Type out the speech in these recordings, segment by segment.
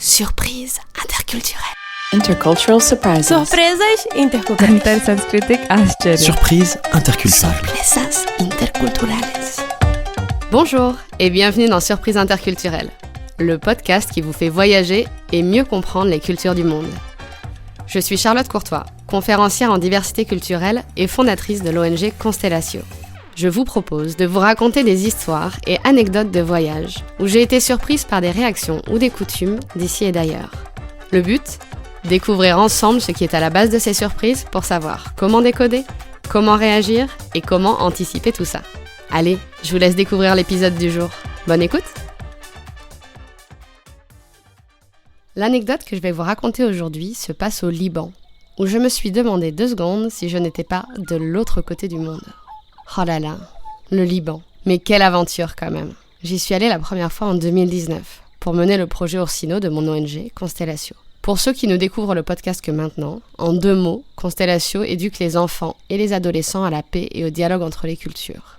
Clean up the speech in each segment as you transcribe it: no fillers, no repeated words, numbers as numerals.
Surprise interculturelle. Intercultural surprises. Surpresas interculturais. Intersanskritic आश्चर्य. Surprise interculturelle. Sorpresas interculturales. Bonjour et bienvenue dans Surprise interculturelle, le podcast qui vous fait voyager et mieux comprendre les cultures du monde. Je suis Charlotte Courtois, conférencière en diversité culturelle et fondatrice de l'ONG Constellatio. Je vous propose de vous raconter des histoires et anecdotes de voyage où j'ai été surprise par des réactions ou des coutumes d'ici et d'ailleurs. Le but ? Découvrir ensemble ce qui est à la base de ces surprises pour savoir comment décoder, comment réagir et comment anticiper tout ça. Allez, je vous laisse découvrir l'épisode du jour. Bonne écoute! L'anecdote que je vais vous raconter aujourd'hui se passe au Liban, où je me suis demandé 2 secondes si je n'étais pas de l'autre côté du monde. Oh là là, le Liban. Mais quelle aventure quand même. J'y suis allée la première fois en 2019 pour mener le projet Ursino de mon ONG Constellatio. Pour ceux qui ne découvrent le podcast que maintenant, en 2 mots, Constellatio éduque les enfants et les adolescents à la paix et au dialogue entre les cultures.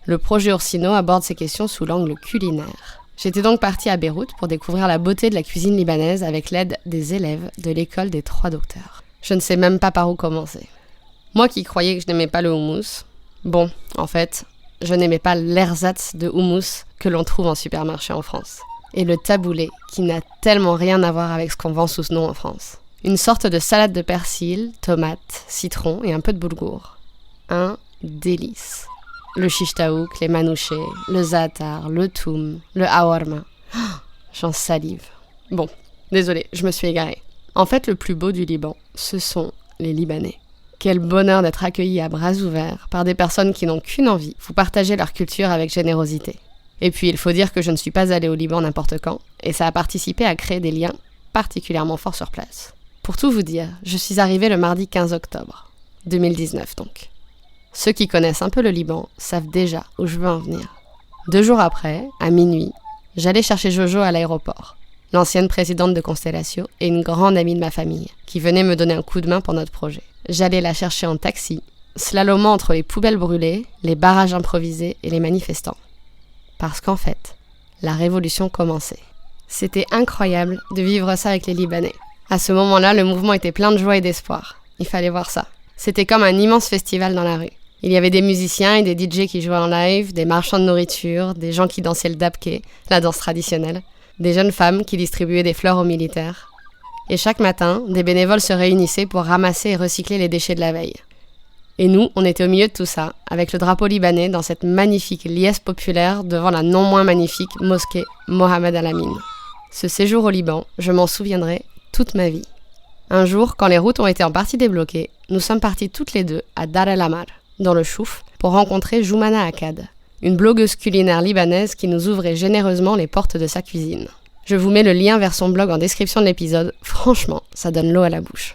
Le projet Ursino aborde ces questions sous l'angle culinaire. J'étais donc partie à Beyrouth pour découvrir la beauté de la cuisine libanaise avec l'aide des élèves de l'école des 3 docteurs. Je ne sais même pas par où commencer. Moi qui croyais que je n'aimais pas le houmous, bon, en fait, je n'aimais pas l'ersatz de houmous que l'on trouve en supermarché en France. Et le taboulé, qui n'a tellement rien à voir avec ce qu'on vend sous ce nom en France. Une sorte de salade de persil, tomates, citron et un peu de boulgour. Un délice. Le shish taouk, les manouchés, le za'atar, le toum, le hawarma. Oh, j'en salive. Bon, désolée, je me suis égarée. En fait, le plus beau du Liban, ce sont les Libanais. Quel bonheur d'être accueillis à bras ouverts par des personnes qui n'ont qu'une envie, vous partager leur culture avec générosité. Et puis, il faut dire que je ne suis pas allée au Liban n'importe quand, et ça a participé à créer des liens particulièrement forts sur place. Pour tout vous dire, je suis arrivée le mardi 15 octobre, 2019 donc. Ceux qui connaissent un peu le Liban savent déjà où je veux en venir. 2 jours après, à minuit, j'allais chercher Jojo à l'aéroport, l'ancienne présidente de Constellatio et une grande amie de ma famille, qui venait me donner un coup de main pour notre projet. J'allais la chercher en taxi, slalomant entre les poubelles brûlées, les barrages improvisés et les manifestants. Parce qu'en fait, la révolution commençait. C'était incroyable de vivre ça avec les Libanais. À ce moment-là, le mouvement était plein de joie et d'espoir. Il fallait voir ça. C'était comme un immense festival dans la rue. Il y avait des musiciens et des DJ qui jouaient en live, des marchands de nourriture, des gens qui dansaient le dabke, la danse traditionnelle, des jeunes femmes qui distribuaient des fleurs aux militaires. Et chaque matin, des bénévoles se réunissaient pour ramasser et recycler les déchets de la veille. Et nous, on était au milieu de tout ça, avec le drapeau libanais dans cette magnifique liesse populaire devant la non moins magnifique mosquée Mohamed Al-Amin. Ce séjour au Liban, je m'en souviendrai toute ma vie. Un jour, quand les routes ont été en partie débloquées, nous sommes partis toutes les 2 à Dar el-Amar, dans le Chouf, pour rencontrer Joumana Akkad, une blogueuse culinaire libanaise qui nous ouvrait généreusement les portes de sa cuisine. Je vous mets le lien vers son blog en description de l'épisode, franchement, ça donne l'eau à la bouche.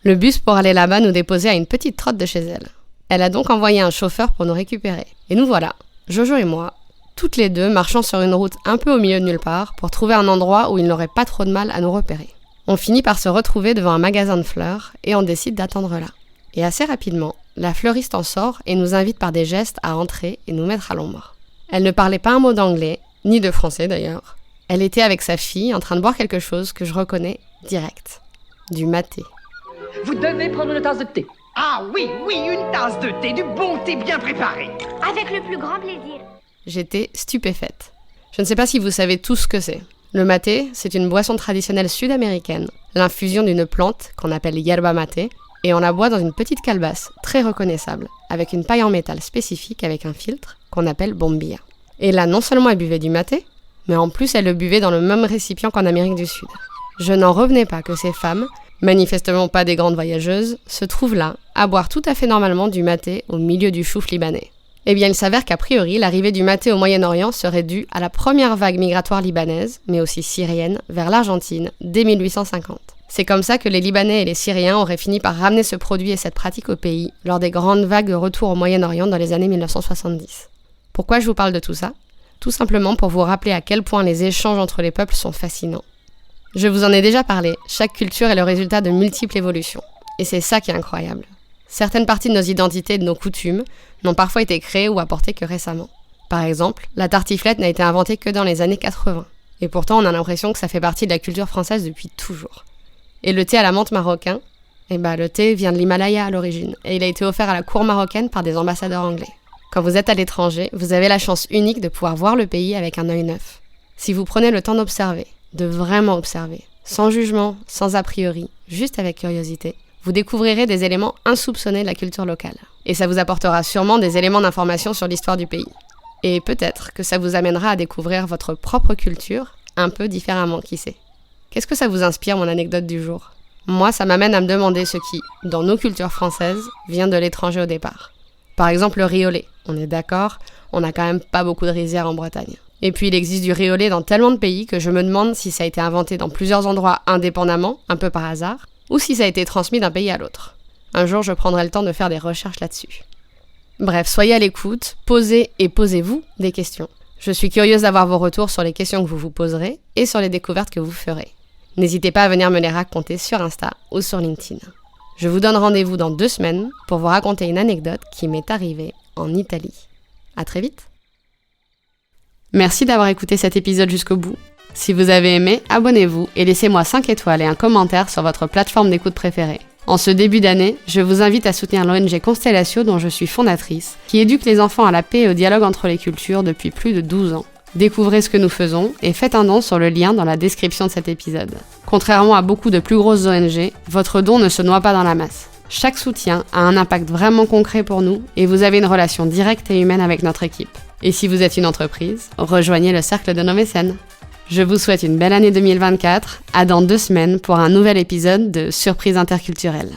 Le bus pour aller là-bas nous déposait à une petite trotte de chez elle. Elle a donc envoyé un chauffeur pour nous récupérer. Et nous voilà, Jojo et moi, toutes les 2 marchant sur une route un peu au milieu de nulle part pour trouver un endroit où il n'aurait pas trop de mal à nous repérer. On finit par se retrouver devant un magasin de fleurs et on décide d'attendre là. Et assez rapidement, la fleuriste en sort et nous invite par des gestes à entrer et nous mettre à l'ombre. Elle ne parlait pas un mot d'anglais, ni de français d'ailleurs. Elle était avec sa fille en train de boire quelque chose que je reconnais direct. Du maté. Vous devez prendre une tasse de thé. Ah oui, une tasse de thé, du bon thé bien préparé. Avec le plus grand plaisir. J'étais stupéfaite. Je ne sais pas si vous savez tout ce que c'est. Le maté, c'est une boisson traditionnelle sud-américaine, l'infusion d'une plante qu'on appelle yerba maté, et on la boit dans une petite calebasse, très reconnaissable, avec une paille en métal spécifique avec un filtre qu'on appelle bombilla. Et là, non seulement elle buvait du maté, mais en plus elle le buvait dans le même récipient qu'en Amérique du Sud. Je n'en revenais pas que ces femmes, manifestement pas des grandes voyageuses, se trouvent là, à boire tout à fait normalement du maté au milieu du chouf libanais. Eh bien, il s'avère qu'a priori, l'arrivée du maté au Moyen-Orient serait due à la première vague migratoire libanaise, mais aussi syrienne, vers l'Argentine, dès 1850. C'est comme ça que les Libanais et les Syriens auraient fini par ramener ce produit et cette pratique au pays, lors des grandes vagues de retour au Moyen-Orient dans les années 1970. Pourquoi je vous parle de tout ça ? Tout simplement pour vous rappeler à quel point les échanges entre les peuples sont fascinants. Je vous en ai déjà parlé, chaque culture est le résultat de multiples évolutions. Et c'est ça qui est incroyable. Certaines parties de nos identités et de nos coutumes n'ont parfois été créées ou apportées que récemment. Par exemple, la tartiflette n'a été inventée que dans les années 80. Et pourtant, on a l'impression que ça fait partie de la culture française depuis toujours. Et le thé à la menthe marocain, le thé vient de l'Himalaya à l'origine, et il a été offert à la cour marocaine par des ambassadeurs anglais. Quand vous êtes à l'étranger, vous avez la chance unique de pouvoir voir le pays avec un œil neuf. Si vous prenez le temps d'observer, de vraiment observer, sans jugement, sans a priori, juste avec curiosité, vous découvrirez des éléments insoupçonnés de la culture locale. Et ça vous apportera sûrement des éléments d'information sur l'histoire du pays. Et peut-être que ça vous amènera à découvrir votre propre culture un peu différemment, qui sait. Qu'est-ce que ça vous inspire, mon anecdote du jour ? Moi, ça m'amène à me demander ce qui, dans nos cultures françaises, vient de l'étranger au départ. Par exemple, le riz au lait. On est d'accord, on n'a quand même pas beaucoup de rizières en Bretagne. Et puis il existe du riz au lait dans tellement de pays que je me demande si ça a été inventé dans plusieurs endroits indépendamment, un peu par hasard, ou si ça a été transmis d'un pays à l'autre. Un jour, je prendrai le temps de faire des recherches là-dessus. Bref, soyez à l'écoute, posez et posez-vous des questions. Je suis curieuse d'avoir vos retours sur les questions que vous vous poserez et sur les découvertes que vous ferez. N'hésitez pas à venir me les raconter sur Insta ou sur LinkedIn. Je vous donne rendez-vous dans 2 semaines pour vous raconter une anecdote qui m'est arrivée en Italie. À très vite. Merci d'avoir écouté cet épisode jusqu'au bout. Si vous avez aimé, abonnez-vous et laissez-moi 5 étoiles et un commentaire sur votre plateforme d'écoute préférée. En ce début d'année, je vous invite à soutenir l'ONG Constellatio dont je suis fondatrice, qui éduque les enfants à la paix et au dialogue entre les cultures depuis plus de 12 ans. Découvrez ce que nous faisons et faites un don sur le lien dans la description de cet épisode. Contrairement à beaucoup de plus grosses ONG, votre don ne se noie pas dans la masse. Chaque soutien a un impact vraiment concret pour nous et vous avez une relation directe et humaine avec notre équipe. Et si vous êtes une entreprise, rejoignez le cercle de nos mécènes. Je vous souhaite une belle année 2024, à dans 2 semaines pour un nouvel épisode de Surprise interculturelle.